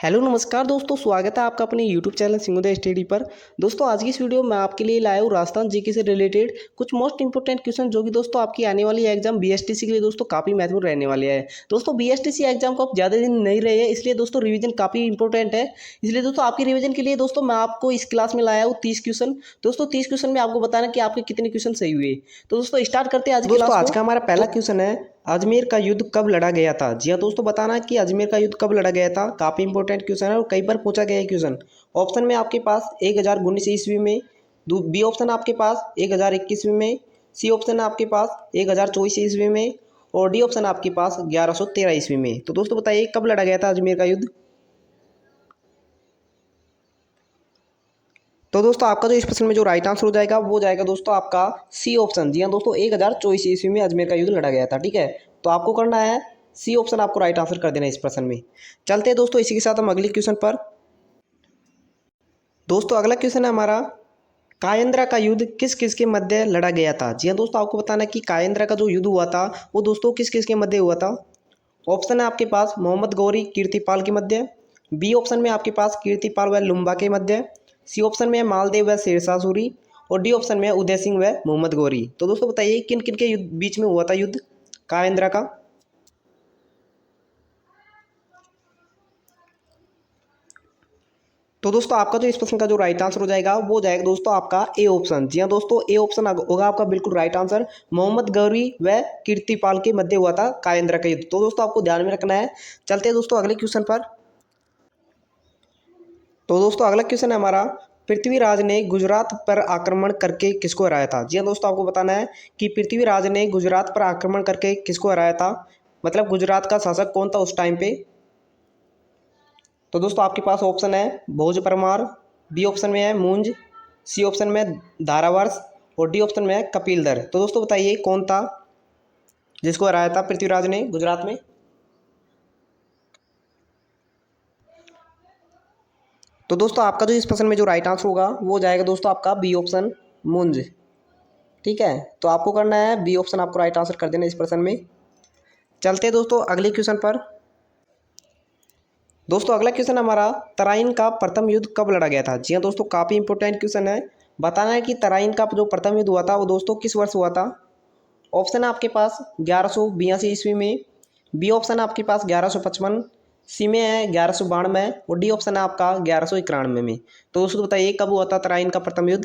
Hello नमस्कार दोस्तों, स्वागत है आपका अपने यूट्यूब चैनल सिंगोदय स्टडी पर। दोस्तों आज की इस वीडियो में आपके लिए लाया हूँ राजस्थान जीके से रिलेटेड कुछ मोस्ट इंपोर्टेंट क्वेश्चन जो कि दोस्तों आपकी आने वाली एग्जाम बीएसटीसी के लिए दोस्तों काफ़ी महत्वपूर्ण रहने वाले हैं। दोस्तों बीएसटीसी एग्जाम को आप ज़्यादा दिन नहीं रहे हैं, इसलिए दोस्तों रिवीजन काफ़ी इंपॉर्टेंट है। इसलिए दोस्तों आपकी रिवीजन के लिए दोस्तों मैं आपको इस क्लास में लाया हूँ 30 क्वेश्चन। दोस्तों 30 क्वेश्चन में आपको बताना कि आपके कितने क्वेश्चन सही हुए। तो दोस्तों स्टार्ट करते हैं आज की दोस्तों क्लास आज को। का हमारा पहला क्वेश्चन है, अजमेर का युद्ध कब लड़ा गया था। जी हाँ दोस्तों, बताना है कि अजमेर का युद्ध कब लड़ा गया था। काफ़ी इंपॉर्टेंट क्वेश्चन है और कई बार पूछा गया है क्वेश्चन। ऑप्शन में आपके पास 1019 ईस्वी में, बी ऑप्शन आपके पास 1021 में, सी ऑप्शन आपके पास 1024 ईस्वी में और डी ऑप्शन आपके पास 1113 ईस्वी में। तो दोस्तों बताइए कब लड़ा गया था अजमेर का युद्ध। तो दोस्तों आपका जो इस प्रश्न में जो राइट आंसर हो जाएगा वो जाएगा दोस्तों आपका सी ऑप्शन। जी हाँ दोस्तों, 1024 ईस्वी में अजमेर का युद्ध लड़ा गया था। ठीक है, तो आपको करना है सी ऑप्शन, आपको राइट आंसर कर देना है इस प्रश्न में। चलते हैं दोस्तों इसी के साथ हम अगले क्वेश्चन पर। दोस्तों अगला क्वेश्चन है हमारा, कायंद्रा का युद्ध किस किस के मध्य लड़ा गया था। जी हाँ दोस्तों, आपको बताना है कि कायंद्रा का जो युद्ध हुआ था वो दोस्तों किस किस के मध्य हुआ था। ऑप्शन है आपके पास मोहम्मद गौरी कीर्तिपाल के मध्य, बी ऑप्शन में आपके पास कीर्तिपाल व लुम्बा के मध्य, सी ऑप्शन में मालदेव व शेरशाह सूरी और डी ऑप्शन में उदय सिंह व मोहम्मद गौरी। तो दोस्तों बताइए किन किन के बीच में हुआ था युद्ध कायंद्रा का। तो दोस्तों आपका जो इस प्रश्न का जो राइट आंसर हो जाएगा वो जाएगा दोस्तों आपका ए ऑप्शन। जी हाँ दोस्तों, ए ऑप्शन होगा आपका बिल्कुल राइट आंसर। मोहम्मद गौरी व कीर्तिपाल के मध्य हुआ था कायंद्रा का युद्ध। तो दोस्तों आपको ध्यान में रखना है। चलते हैं दोस्तों अगले क्वेश्चन पर। तो दोस्तों अगला क्वेश्चन है हमारा, पृथ्वीराज ने गुजरात पर आक्रमण करके किसको हराया था। जी हाँ दोस्तों, आपको बताना है कि पृथ्वीराज ने गुजरात पर आक्रमण करके किसको हराया था, मतलब गुजरात का शासक कौन था उस टाइम पे। तो दोस्तों आपके पास ऑप्शन है भोज परमार, बी ऑप्शन में है मूंज, सी ऑप्शन में धारावर्ष और डी ऑप्शन में है कपिलधर। तो दोस्तों बताइए कौन था जिसको हराया था पृथ्वीराज ने गुजरात में। तो दोस्तों आपका जो इस प्रश्न में जो राइट आंसर होगा वो जाएगा दोस्तों आपका बी ऑप्शन मुंज। ठीक है, तो आपको करना है बी ऑप्शन, आपको राइट आंसर कर देना इस प्रश्न में। चलते हैं दोस्तों अगले क्वेश्चन पर। दोस्तों अगला क्वेश्चन हमारा, तराइन का प्रथम युद्ध कब लड़ा गया था। जी हाँ दोस्तों, काफ़ी इंपॉर्टेंट क्वेश्चन है। बताना है कि तराइन का जो प्रथम युद्ध हुआ था वो दोस्तों किस वर्ष हुआ था। ऑप्शन है आपके पास 1182 ईस्वी में, बी ऑप्शन है आपके पास 1155, सी में है 1192 और डी ऑप्शन है आपका 1191 में। तो दोस्तों बताइए कब हुआ था तराइन का प्रथम युद्ध।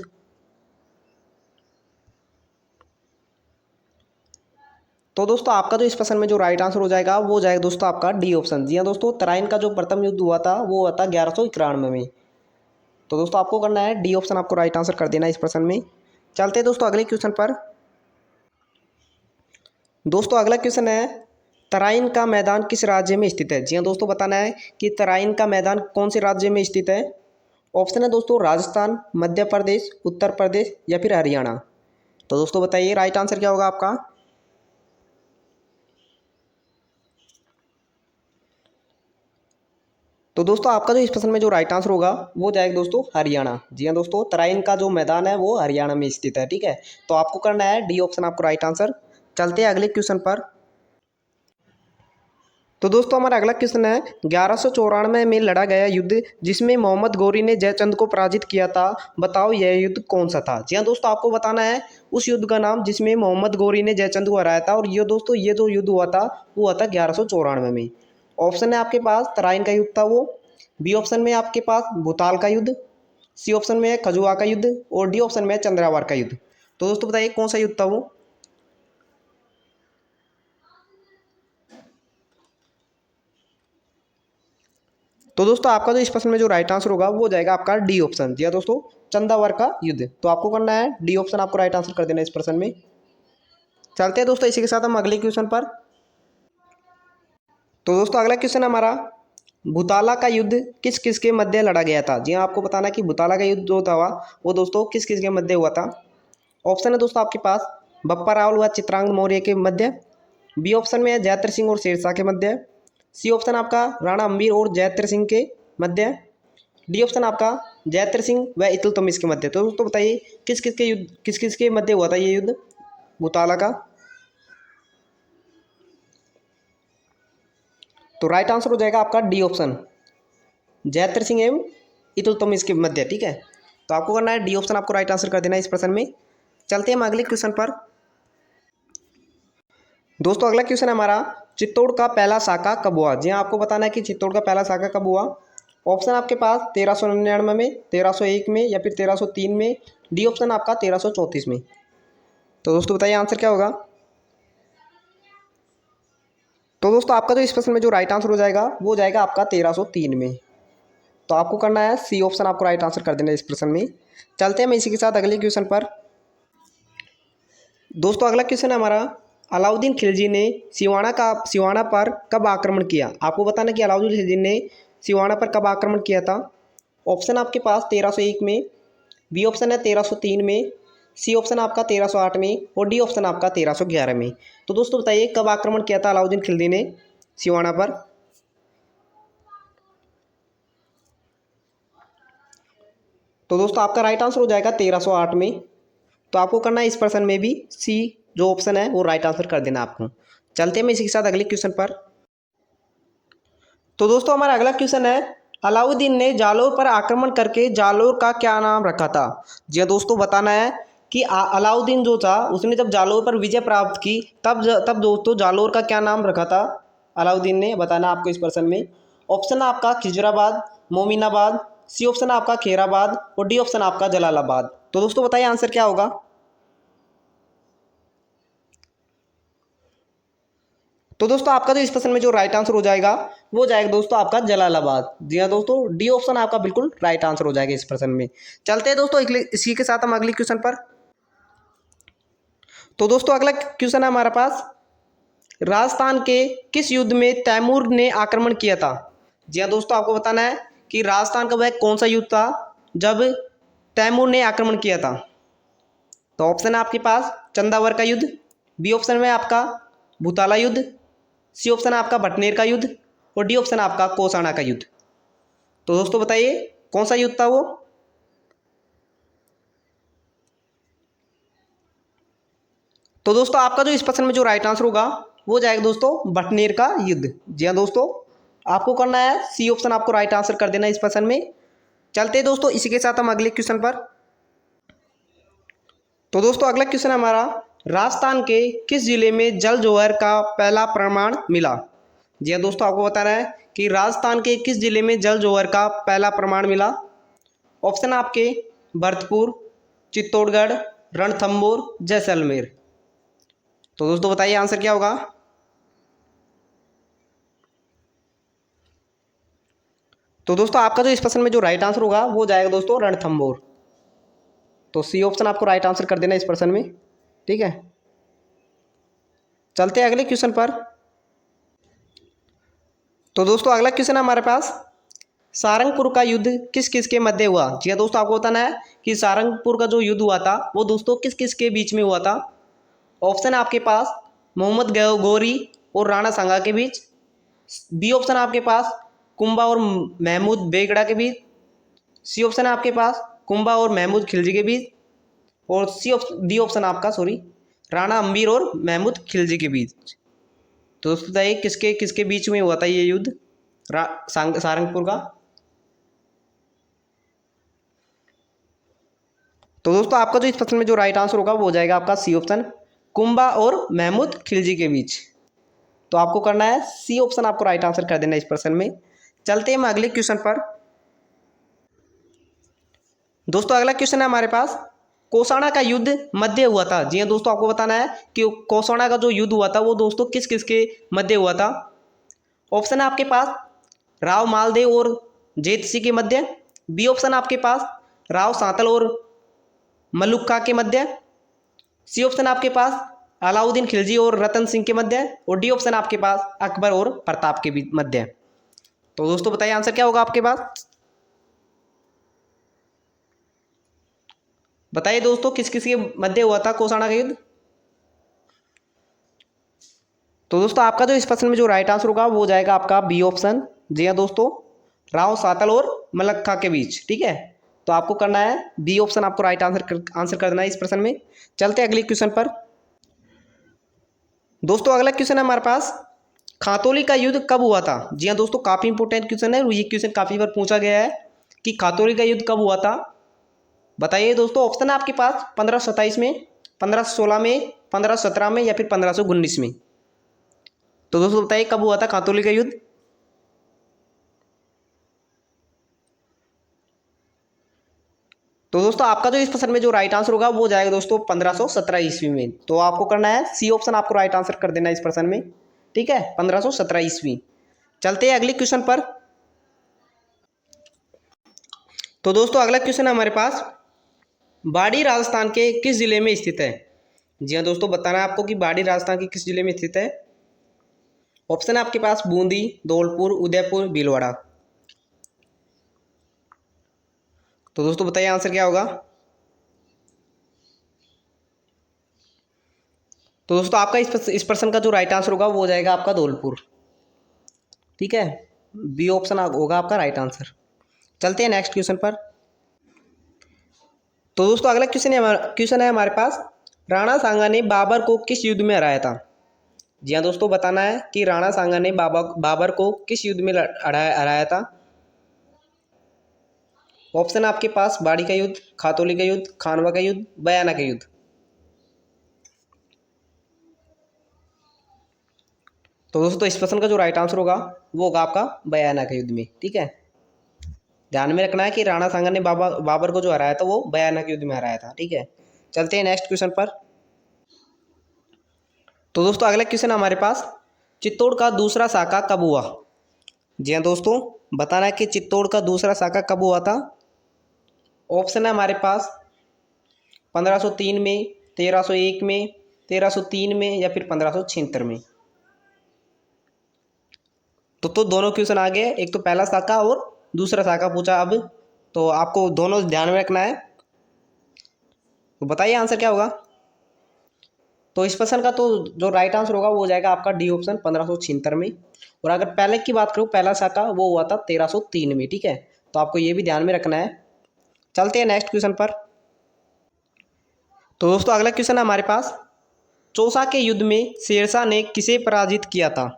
तो दोस्तों आपका जो इस प्रश्न में जो राइट आंसर हो जाएगा वो जाएगा दोस्तों आपका डी ऑप्शन। जी हाँ दोस्तों, तराइन का जो प्रथम युद्ध हुआ था वो हुआ था 1191 में। तो दोस्तों आपको करना है डी ऑप्शन, आपको राइट आंसर कर देना है इस प्रश्न में। चलते हैं दोस्तों अगले क्वेश्चन पर। दोस्तों अगला क्वेश्चन है, तराइन का मैदान किस राज्य में स्थित है। जी हाँ दोस्तों, बताना है कि तराइन का मैदान कौन से राज्य में स्थित है। ऑप्शन है दोस्तों राजस्थान, मध्य प्रदेश, उत्तर प्रदेश या फिर हरियाणा। तो दोस्तों बताइए राइट आंसर क्या होगा आपका। तो दोस्तों आपका जो इस प्रश्न में जो राइट आंसर होगा वो जाएगा दोस्तों हरियाणा। जी हाँ दोस्तों, तराइन का जो मैदान है वो हरियाणा में स्थित है। ठीक है, तो आपको करना है डी ऑप्शन, आपको राइट आंसर। चलते हैं अगले क्वेश्चन पर। तो दोस्तों हमारा अगला क्वेश्चन है, 1194 में लड़ा गया युद्ध जिसमें मोहम्मद गौरी ने जयचंद को पराजित किया था, बताओ यह युद्ध कौन सा था। जी हाँ दोस्तों, आपको बताना है उस युद्ध का नाम जिसमें मोहम्मद गौरी ने जयचंद को हराया था। और ये दोस्तों ये जो युद्ध हुआ था वो हुआ था 1194 में। ऑप्शन है आपके पास तराइन का युद्ध था वो, बी ऑप्शन में आपके पास भूताल का युद्ध, सी ऑप्शन में है खजुआ का युद्ध और डी ऑप्शन में है चंद्रावार का युद्ध। तो दोस्तों बताइए कौन सा युद्ध था वो। तो दोस्तों आपका जो इस प्रश्न में जो राइट आंसर होगा वो जाएगा आपका डी ऑप्शन। जी हाँ दोस्तों, चंदावर का युद्ध। तो आपको करना है डी ऑप्शन, आपको राइट आंसर कर देना इस प्रश्न में। चलते हैं दोस्तों इसी के साथ हम अगले क्वेश्चन पर। तो दोस्तों अगला क्वेश्चन हमारा, भूताला का युद्ध किस किस के मध्य लड़ा गया था। जी हाँ, आपको बताना है कि भूताला का युद्ध जो था वो दोस्तों किस किस के मध्य हुआ था। ऑप्शन है दोस्तों आपके पास बप्पा रावल व चित्रांगद मौर्य के मध्य, बी ऑप्शन में है जयत्र सिंह और शेरशाह के मध्य, सी ऑप्शन आपका राणा अम्बीर और जयत्र सिंह के मध्य, डी ऑप्शन आपका जयत्र सिंह व इल्तुतमिश के मध्य। तो दोस्तों बताइए किस किस के मध्य हुआ था ये युद्ध भूताला का। तो राइट आंसर हो जाएगा आपका डी ऑप्शन। जयत्र सिंह एवं इल्तुतमिश के मध्य, ठीक है। तो आपको करना है डी ऑप्शन, आपको राइट आंसर कर देना है इस प्रश्न में। चलते हैं हम अगले क्वेश्चन पर। दोस्तों अगला क्वेश्चन है हमारा, चित्तौड़ का पहला शाखा कब हुआ? जी हाँ, आपको बताना है कि चित्तौड़ का पहला शाखा कब हुआ। ऑप्शन आपके पास 1399 में, 1301 में या फिर 1303 में। डी ऑप्शन आपका 1334 में। तो दोस्तों बताइए आंसर क्या होगा। तो दोस्तों आपका जो इस प्रश्न में जो राइट आंसर हो जाएगा वो हो जाएगा आपका 1303 में। तो आपको करना है सी ऑप्शन, आपको राइट आंसर कर देना है इस प्रश्न में। चलते हैं मैं इसी के साथ अगले क्वेश्चन पर। दोस्तों अगला क्वेश्चन है हमारा, अलाउद्दीन खिलजी ने सिवाना पर कब आक्रमण किया? आपको बताना कि अलाउद्दीन खिलजी ने सिवाना पर कब आक्रमण किया था। ऑप्शन आपके पास 1301 में, बी ऑप्शन है 1303 में, सी ऑप्शन आपका 1308 में और डी ऑप्शन आपका 1311 में। तो दोस्तों बताइए कब आक्रमण किया था अलाउद्दीन खिलजी ने सिवाना पर। तो दोस्तों आपका राइट आंसर हो जाएगा 1308 में। तो आपको करना है इस प्रश्न में भी सी जो ऑप्शन है वो राइट आंसर कर देना आपको। चलते हैं मैं इसी के साथ अगले क्वेश्चन पर। तो दोस्तों हमारा अगला क्वेश्चन है, अलाउद्दीन ने जालोर पर आक्रमण करके जालोर का क्या नाम रखा था? जी हाँ दोस्तों, बताना है कि अलाउद्दीन जो था उसने जब जालोर पर विजय प्राप्त की तब दोस्तों जालोर का क्या नाम रखा था अलाउद्दीन ने, बताना आपको इस प्रश्न में। ऑप्शन आपका खिजराबाद, मोमिनाबाद, सी ऑप्शन आपका खेराबाद और डी ऑप्शन आपका जलालाबाद। तो दोस्तों बताइए आंसर क्या होगा। तो दोस्तों आपका जो इस प्रश्न में जो राइट आंसर हो जाएगा वो हो जाएगा दोस्तों आपका जलालाबाद। जी हाँ दोस्तों, डी ऑप्शन आपका बिल्कुल राइट आंसर हो जाएगा इस प्रश्न में। चलते हैं दोस्तों इसी के साथ हम अगले क्वेश्चन पर। तो दोस्तों अगला क्वेश्चन है हमारे पास, राजस्थान के किस युद्ध में तैमूर ने आक्रमण किया था? जी हाँ दोस्तों, आपको बताना है कि राजस्थान का वह कौन सा युद्ध था जब तैमूर ने आक्रमण किया था। तो ऑप्शन है आपके पास चंदावर का युद्ध, बी ऑप्शन में आपका भूताला युद्ध, सी ऑप्शन है आपका भटनेर का युद्ध और डी ऑप्शन आपका कोसाना का युद्ध। तो दोस्तों बताइए कौन सा युद्ध था वो। तो दोस्तों आपका जो इस प्रश्न में जो राइट आंसर होगा वो जाएगा दोस्तों भटनेर का युद्ध। जी हाँ दोस्तों, आपको करना है सी ऑप्शन, आपको राइट आंसर कर देना इस प्रश्न में। चलते हैं दोस्तों इसी के साथ हम अगले क्वेश्चन पर। तो दोस्तों अगला क्वेश्चन है हमारा, राजस्थान के किस जिले में जल जौहर का पहला प्रमाण मिला? जी हाँ दोस्तों, आपको बताना है कि राजस्थान के किस जिले में जल जौहर का पहला प्रमाण मिला। ऑप्शन आपके भरतपुर, चित्तौड़गढ़, रणथंभौर, जैसलमेर। तो दोस्तों बताइए आंसर क्या होगा। तो दोस्तों आपका जो इस प्रश्न में जो राइट आंसर होगा वो जाएगा दोस्तों रणथंभौर। तो सी ऑप्शन आपको राइट आंसर कर देना इस प्रश्न में, ठीक है। चलते हैं अगले क्वेश्चन पर। तो दोस्तों अगला क्वेश्चन है हमारे पास, सारंगपुर का युद्ध किस किस के मध्य हुआ? जी हाँ दोस्तों, आपको बताना है कि सारंगपुर का जो युद्ध हुआ था वो दोस्तों किस किस के बीच में हुआ था। ऑप्शन आपके पास मोहम्मद गौरी और राणा सांगा के बीच, बी ऑप्शन आपके पास कुंभा और महमूद बेगड़ा के बीच, सी ऑप्शन है आपके पास कुंभा और महमूद खिलजी के बीच और डी ऑप्शन आपका राणा अंबीर और महमूद खिलजी के बीच। तो दोस्तों बताइए किसके किसके बीच में हुआ था ये युद्ध सारंगपुर का। तो दोस्तों आपका जो इस प्रश्न में जो राइट आंसर होगा वो हो जाएगा आपका सी ऑप्शन, कुंभा और महमूद खिलजी के बीच। तो आपको करना है सी ऑप्शन, आपको राइट आंसर कर देना इस प्रश्न में। चलते हैं हम अगले क्वेश्चन पर। दोस्तों अगला क्वेश्चन है हमारे पास, कोसाना का युद्ध मध्य हुआ था। जी हाँ दोस्तों, आपको बताना है कि कोसाना का जो युद्ध हुआ था वो दोस्तों किस किस के मध्य हुआ था। ऑप्शन है आपके पास राव मालदेव और जेत सिंह के मध्य, बी ऑप्शन आपके पास राव सातल और मलुक्का के मध्य, सी ऑप्शन आपके पास अलाउद्दीन खिलजी और रतन सिंह के मध्य और डी ऑप्शन आपके पास अकबर और प्रताप के मध्य। तो दोस्तों बताइए आंसर क्या होगा आपके पास। बताइए दोस्तों किस किस के मध्य हुआ था कोसाना का युद्ध। तो दोस्तों आपका जो इस प्रश्न में जो राइट आंसर होगा वो हो जाएगा आपका बी ऑप्शन। जी हाँ दोस्तों, राव सातल और मलक्का के बीच, ठीक है। तो आपको करना है बी ऑप्शन, आपको राइट आंसर कर देना है इस प्रश्न में। चलते हैं अगले क्वेश्चन पर। दोस्तों अगला क्वेश्चन है हमारे पास, खातौली का युद्ध कब हुआ था? जी हाँ दोस्तों, काफ़ी इंपॉर्टेंट क्वेश्चन है और ये क्वेश्चन काफ़ी बार पूछा गया है कि खातौली का युद्ध कब हुआ था। बताइए दोस्तों, ऑप्शन है आपके पास 1527 में, 1516 में, 1517 में या फिर 1519 में। तो दोस्तों बताइए कब हुआ था खातौली का युद्ध? तो दोस्तों आपका जो इस प्रश्न में जो राइट आंसर होगा वो जाएगा दोस्तों 1517 ईस्वी में। तो आपको करना है सी ऑप्शन, आपको राइट आंसर कर देना है इस प्रश्न में। ठीक है, 1517 ईस्वी। चलते हैं अगले क्वेश्चन पर। तो दोस्तों अगला क्वेश्चन है हमारे पास, बाड़ी राजस्थान के किस जिले में स्थित है? जी हाँ दोस्तों, बताना है आपको कि बाड़ी राजस्थान के किस जिले में स्थित है। ऑप्शन है आपके पास बूंदी, धौलपुर, उदयपुर, भीलवाड़ा। तो दोस्तों बताइए आंसर क्या होगा। तो दोस्तों आपका इस प्रश्न का जो राइट आंसर होगा वो हो जाएगा आपका धौलपुर। ठीक है, बी ऑप्शन होगा आपका राइट आंसर। चलते हैं नेक्स्ट क्वेश्चन पर। तो दोस्तों अगला क्वेश्चन है हमारे पास, राणा सांगा ने बाबर को किस युद्ध में हराया था? जी हाँ दोस्तों, बताना है कि राणा सांगा ने बाबर को किस युद्ध में हराया था। ऑप्शन आपके पास बाड़ी का युद्ध, खातौली का युद्ध, खानवा का युद्ध, बयाना का युद्ध। तो दोस्तों इस प्रश्न का जो राइट आंसर होगा वो होगा आपका बयाना के युद्ध में। ठीक है, ध्यान में रखना है कि राणा सांगा ने बाबर को जो हराया था वो बयाना के युद्ध में हराया था। ठीक है, चलते हैं नेक्स्ट क्वेश्चन पर। तो दोस्तों अगला क्वेश्चन हमारे पास, चित्तौड़ का दूसरा साका कब हुआ? जी हाँ दोस्तों, बताना है कि चित्तौड़ का दूसरा साका कब हुआ था। ऑप्शन है हमारे पास 1503 में, 1301 में, 1303 में या फिर 1576 में। तो दोनों क्वेश्चन आ गए, एक तो पहला शाखा और दूसरा शाखा पूछा। अब तो आपको दोनों ध्यान में रखना है। तो बताइए आंसर क्या होगा। तो इस प्रश्न का तो जो राइट आंसर होगा वो हो जाएगा आपका डी ऑप्शन 1576 में। और अगर पहले की बात करूँ, पहला शाखा वो हुआ था 1303 में। ठीक है, तो आपको ये भी ध्यान में रखना है। चलते हैं नेक्स्ट क्वेश्चन पर। तो दोस्तों अगला क्वेश्चन है हमारे पास, चौसा के युद्ध में शेरशाह ने किसे पराजित किया था?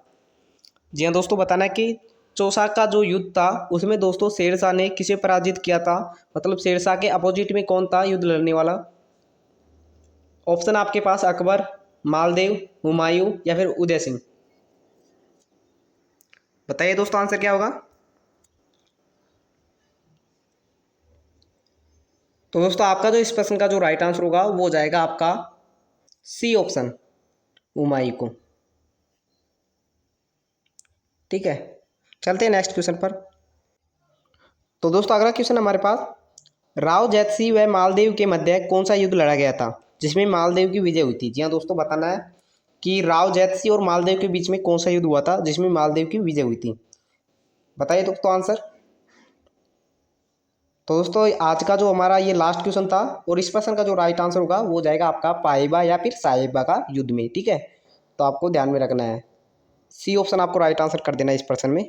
जी हाँ दोस्तों, बताना है कि चौसा का जो युद्ध था उसमें दोस्तों शेरशाह ने किसे पराजित किया था, मतलब शेरशाह के अपोजिट में कौन था युद्ध लड़ने वाला। ऑप्शन आपके पास अकबर, मालदेव, हुमायूं या फिर उदय सिंह। बताइए दोस्तों आंसर क्या होगा। तो दोस्तों आपका जो इस प्रश्न का जो राइट आंसर होगा वो हो जाएगा आपका सी ऑप्शन, हुमायूं को। ठीक है, चलते हैं नेक्स्ट क्वेश्चन पर। तो दोस्तों अगला क्वेश्चन हमारे पास, राव जैतसिंह व मालदेव के मध्य कौन सा युद्ध लड़ा गया था जिसमें मालदेव की विजय हुई थी? जी हाँ दोस्तों, बताना है कि राव जैतसिंह और मालदेव के बीच में कौन सा युद्ध हुआ था जिसमें मालदेव की विजय हुई थी। बताइए दोस्तों आंसर। तो दोस्तों आज का जो हमारा ये लास्ट क्वेश्चन था और इस प्रश्न का जो राइट आंसर होगा वो जाएगा आपका पाइबा या फिर साहिबा का युद्ध में। ठीक है, तो आपको ध्यान में रखना है, सी ऑप्शन आपको राइट आंसर कर देना है इस प्रश्न में।